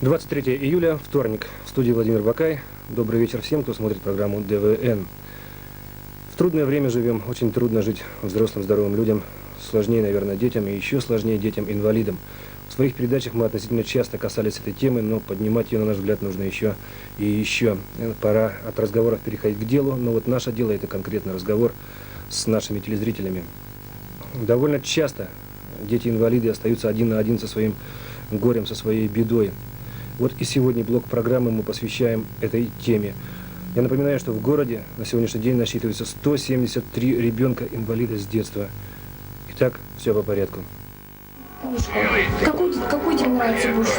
23 июля, вторник. В студии Владимир Бакай. Добрый вечер всем, кто смотрит программу ДВН. В трудное время живем. Очень трудно жить взрослым, здоровым людям. Сложнее, наверное, детям и еще сложнее детям-инвалидам. В своих передачах мы относительно часто касались этой темы, но поднимать ее, на наш взгляд, нужно еще и еще. Пора от разговоров переходить к делу, но вот наше дело – это конкретно разговор с нашими телезрителями. Довольно часто дети-инвалиды остаются один на один со своим горем, со своей бедой. Вот и сегодня блок программы мы посвящаем этой теме. Я напоминаю, что в городе на сегодняшний день насчитывается 173 ребенка-инвалида с детства. Итак, все по порядку. Какой тебе нравится больше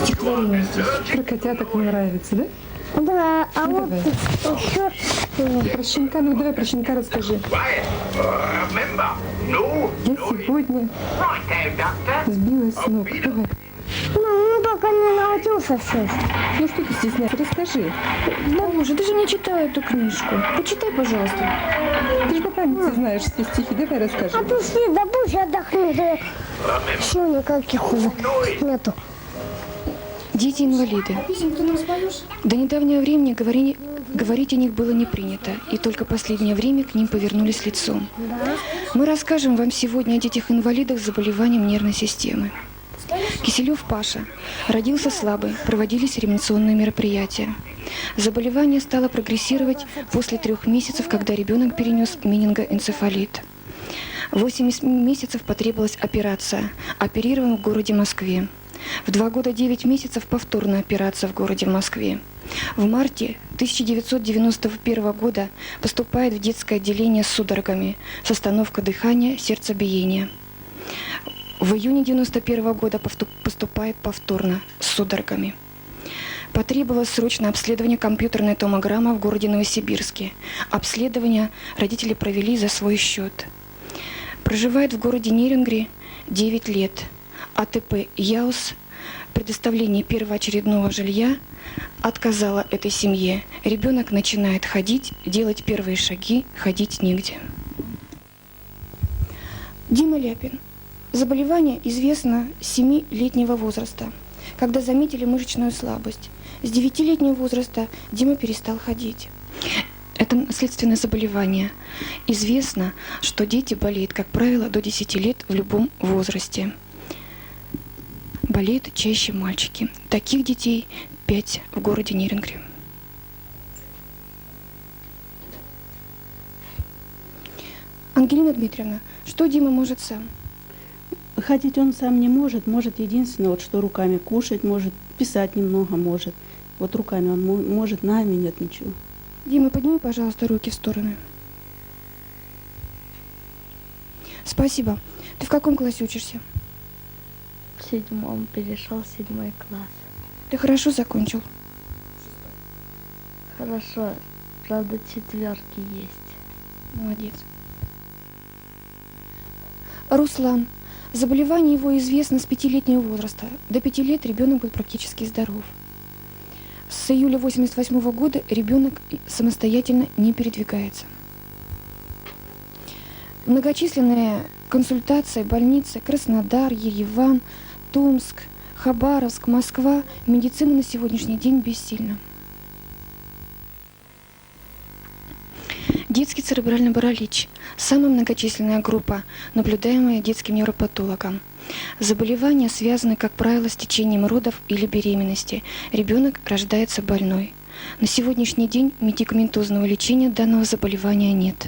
стихотворение здесь? Про котяток мне нравится, да? Да, а Ну, вот давай. еще Про щенка, ну давай про щенка расскажи. Я сегодня сбилась с ног. Давай. ну, только не научился все. Ну что ты стесняешься? Расскажи. Бабуша, ты же не читала эту книжку. Почитай, пожалуйста. Ты же по памяти знаешь все стихи. Давай расскажи. А ты шли, да пусть отдохни, да сил никаких уже нету. Дети-инвалиды. Песен ты нам споешь? До недавнего времени говорить о них было не принято, и только последнее время к ним повернулись лицом. Мы расскажем вам сегодня о детях-инвалидах с заболеванием нервной системы. Киселев Паша. Родился слабый, проводились реанимационные мероприятия. Заболевание стало прогрессировать после 3 месяцев, когда ребенок перенес менингоэнцефалит. 8 месяцев потребовалась операция. Оперирован в городе Москве. В 2 года 9 месяцев повторная операция в городе Москве. В марте 1991 года поступает в детское отделение с судорогами, с остановкой дыхания, сердцебиения. В июне 1991 года поступает повторно с судорогами. Потребовалось срочное обследование компьютерной томограммы в городе Новосибирске. Обследование родители провели за свой счет. Проживает в городе Нерюнгри 9 лет. АТП «Яус», предоставление первоочередного жилья отказала этой семье. Ребенок начинает ходить, делать первые шаги, ходить негде. Дима Ляпин. Заболевание известно с 7-летнего возраста, когда заметили мышечную слабость. С 9-летнего возраста Дима перестал ходить. Это наследственное заболевание. Известно, что дети болеют, как правило, до 10 лет в любом возрасте. Болеют чаще мальчики. Таких детей 5 в городе Нерюнгри. Ангелина Дмитриевна, что Дима может сам? Ходить он сам не может, может единственное, вот что руками кушать может, писать немного может. Вот руками он может, ногами нет ничего. Дима, подними, пожалуйста, руки в стороны. Спасибо. Ты в каком классе учишься? В 7-м перешел в 7 класс. Ты хорошо закончил? Хорошо, правда 4 есть. Молодец. Руслан. Заболевание его известно с 5-летнего возраста. До 5 лет ребенок был практически здоров. С июля 1988 года ребенок самостоятельно не передвигается. Многочисленные консультации, больницы, Краснодар, Ереван, Томск, Хабаровск, Москва. Медицина на сегодняшний день бессильна. Детский церебральный паралич – самая многочисленная группа, наблюдаемая детским невропатологом. Заболевания связаны, как правило, с течением родов или беременности. Ребенок рождается больной. На сегодняшний день медикаментозного лечения данного заболевания нет.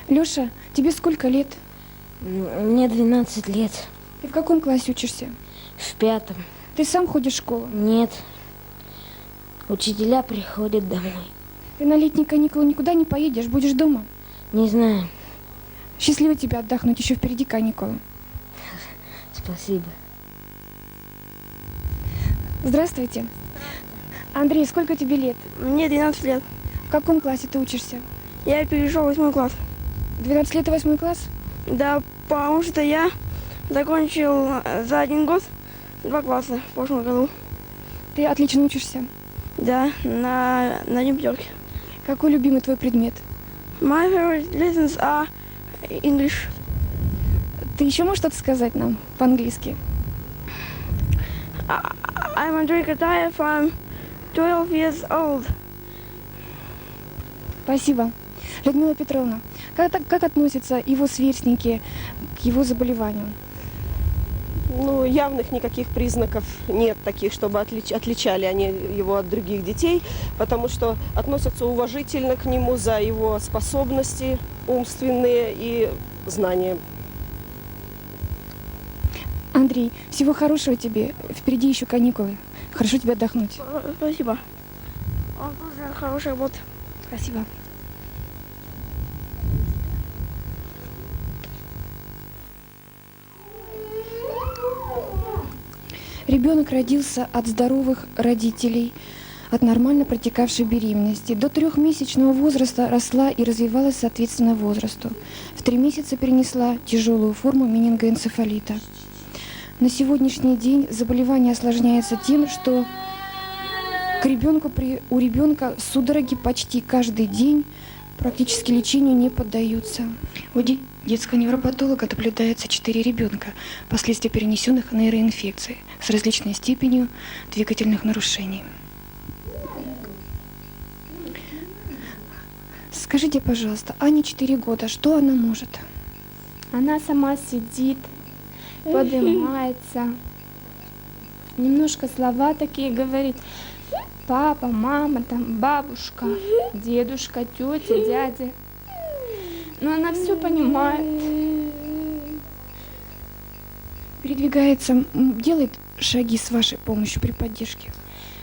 Лёша, тебе сколько лет? Мне 12 лет. Ты в каком классе учишься? В 5-м. Ты сам ходишь в школу? Нет. Учителя приходят домой. Ты на летние каникулы никуда не поедешь, будешь дома? Не знаю. Счастливо тебе отдохнуть, еще впереди каникулы. Спасибо. Здравствуйте. Андрей, сколько тебе лет? Мне 12 лет. В каком классе ты учишься? Я перешел в 8 класс. 12 лет и 8 класс? Да, потому что я закончил за 1 год 2 класса в прошлом году. Ты отлично учишься. Да, на 1 пятерке. Какой любимый твой предмет? My favorite lessons are English. Ты еще можешь что-то сказать нам по-английски? I'm Andrei Katayev. I'm 12 years old. Спасибо. Людмила Петровна, как относятся его сверстники к его заболеванию? Ну, явных никаких признаков нет таких, чтобы отличали они его от других детей, потому что относятся уважительно к нему за его способности умственные и знания. Андрей, всего хорошего тебе. Впереди еще каникулы. Хорошо тебе отдохнуть. Спасибо. Он тоже хороший работа. Спасибо. Ребенок родился от здоровых родителей, от нормально протекавшей беременности. До 3-месячного возраста росла и развивалась соответственно возрасту. В 3 месяца перенесла тяжелую форму менингоэнцефалита. На сегодняшний день заболевание осложняется тем, что у ребенка судороги почти каждый день, практически лечению не поддаются. У детского невропатолога наблюдается 4 ребенка, последствия перенесенных нейроинфекций с различной степенью двигательных нарушений. Скажите, пожалуйста, Ане 4 года, что она может? Она сама сидит, поднимается, немножко слова такие говорит. Папа, мама, там бабушка, дедушка, тетя, дядя. Но она все понимает. Передвигается, делает шаги с вашей помощью при поддержке.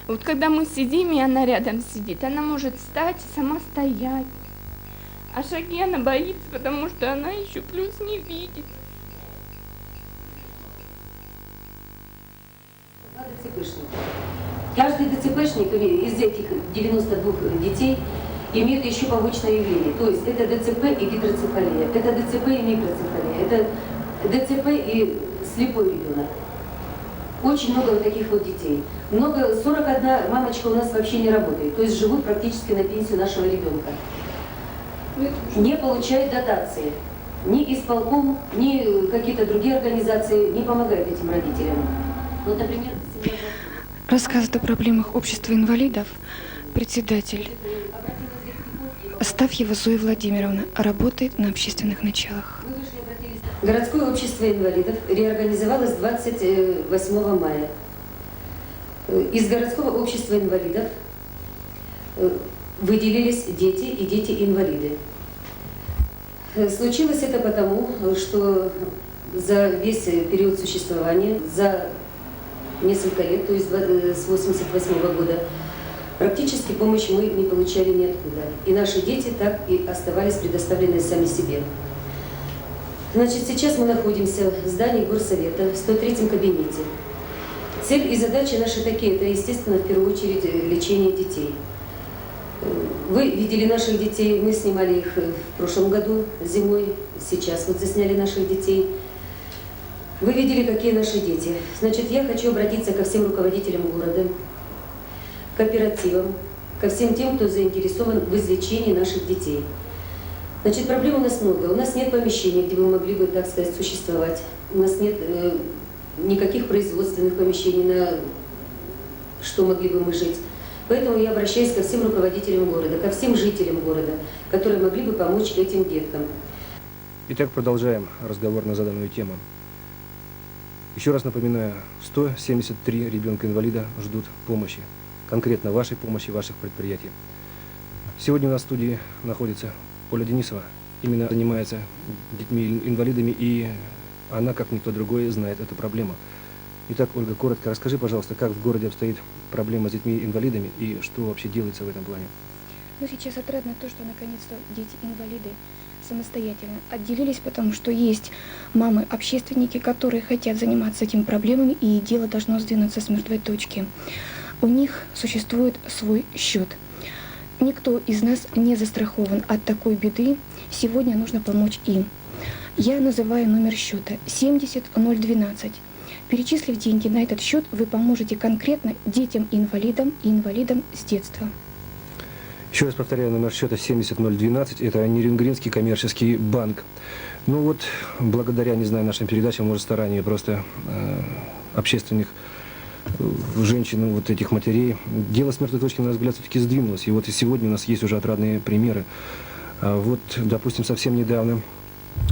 Вот когда мы сидим, и она рядом сидит, она может встать и сама стоять. А шаги она боится, потому что она еще плюс не видит. Каждый ДЦПшник из этих 92 детей имеет еще побочное явление. То есть это ДЦП и гидроцефалия, это ДЦП и микроцефалия, это ДЦП и слепой ребенок. Очень много вот таких вот детей. 41 мамочка у нас вообще не работает, то есть живут практически на пенсию нашего ребенка. Не получают дотации. Ни исполком, ни какие-то другие организации не помогают этим родителям. Вот, например, Рассказывает о проблемах общества инвалидов председатель Астафьева Зоя Владимировна, работает на общественных началах. Городское общество инвалидов реорганизовалось 28 мая. Из городского общества инвалидов выделились дети и дети-инвалиды. Случилось это потому, что за весь период существования, за несколько лет, то есть с 1988 года, практически помощь мы не получали ниоткуда. И наши дети так и оставались предоставлены сами себе. Значит, сейчас мы находимся в здании горсовета, в 103-м кабинете. Цель и задачи наши такие, это, естественно, в первую очередь лечение детей. Вы видели наших детей, мы снимали их в прошлом году, зимой, сейчас вот засняли наших детей. Вы видели, какие наши дети. Значит, я хочу обратиться ко всем руководителям города, кооперативам, ко всем тем, кто заинтересован в излечении наших детей. Значит, проблем у нас много. У нас нет помещений, где мы могли бы, так сказать, существовать. У нас нет никаких производственных помещений, на что могли бы мы жить. Поэтому я обращаюсь ко всем руководителям города, ко всем жителям города, которые могли бы помочь этим деткам. Итак, продолжаем разговор на заданную тему. Еще раз напоминаю, 173 ребенка-инвалида ждут помощи, конкретно вашей помощи, ваших предприятий. Сегодня у нас в студии находится Оля Денисова, именно занимается детьми-инвалидами, и она, как никто другой, знает эту проблему. Итак, Ольга, коротко расскажи, пожалуйста, как в городе обстоит проблема с детьми-инвалидами и что вообще делается в этом плане? Ну, сейчас отрадно то, что наконец-то дети-инвалиды самостоятельно отделились, потому что есть мамы-общественники, которые хотят заниматься этими проблемами, и дело должно сдвинуться с мертвой точки. У них существует свой счет. Никто из нас не застрахован от такой беды. Сегодня нужно помочь им. Я называю номер счета 70012. Перечислив деньги на этот счет, вы поможете конкретно детям-инвалидам и инвалидам с детства. Еще раз повторяю, номер счета 70012. Это Нерюнгринский коммерческий банк. Ну вот, благодаря, не знаю, нашим передачам, может, старанию просто общественных женщин, вот этих матерей, дело с мертвой точки, на наш взгляд, все-таки сдвинулось. И вот и сегодня у нас есть уже отрадные примеры. Вот, допустим, совсем недавно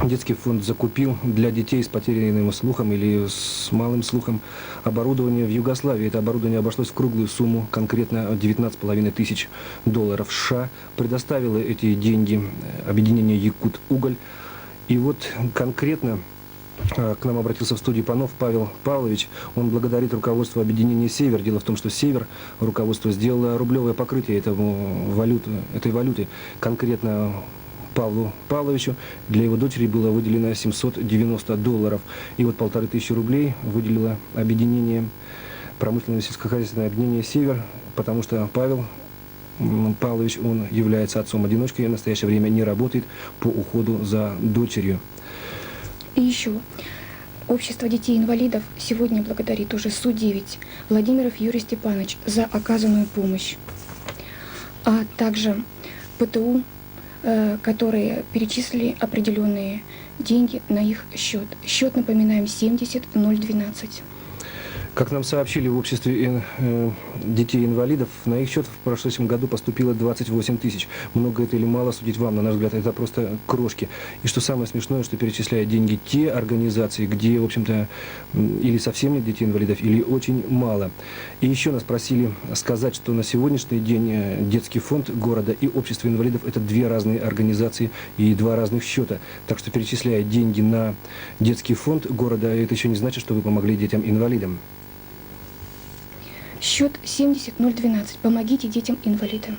детский фонд закупил для детей с потерянным слухом или с малым слухом оборудование в Югославии. Это оборудование обошлось в круглую сумму, конкретно $19,5 тысяч США. Предоставило эти деньги объединение «Якут-Уголь». И вот конкретно к нам обратился в студию Панов Павел Павлович. Он благодарит руководство объединения «Север». Дело в том, что «Север» руководство сделало рублевое покрытие этой валюты. Конкретно Павлу Павловичу для его дочери было выделено $790. И вот 1500 рублей выделило объединение, промышленное сельскохозяйственное объединение «Север», потому что Павел Павлович, он является отцом-одиночкой и в настоящее время не работает по уходу за дочерью. И еще. Общество детей-инвалидов сегодня благодарит уже Су-9 Владимиров Юрий Степанович за оказанную помощь, а также ПТУ, которые перечислили определенные деньги на их счет. Счет, напоминаем, 70012. Как нам сообщили в обществе детей-инвалидов, на их счет в прошедшем году поступило 28 тысяч. Много это или мало, судить вам, на наш взгляд, это просто крошки. И что самое смешное, что перечисляют деньги те организации, где, в общем-то, или совсем нет детей-инвалидов, или очень мало. И еще нас просили сказать, что на сегодняшний день детский фонд города и общество инвалидов – это две разные организации и два разных счета. Так что, перечисляя деньги на детский фонд города, это еще не значит, что вы помогли детям-инвалидам. Счет 70012. Помогите детям-инвалидам.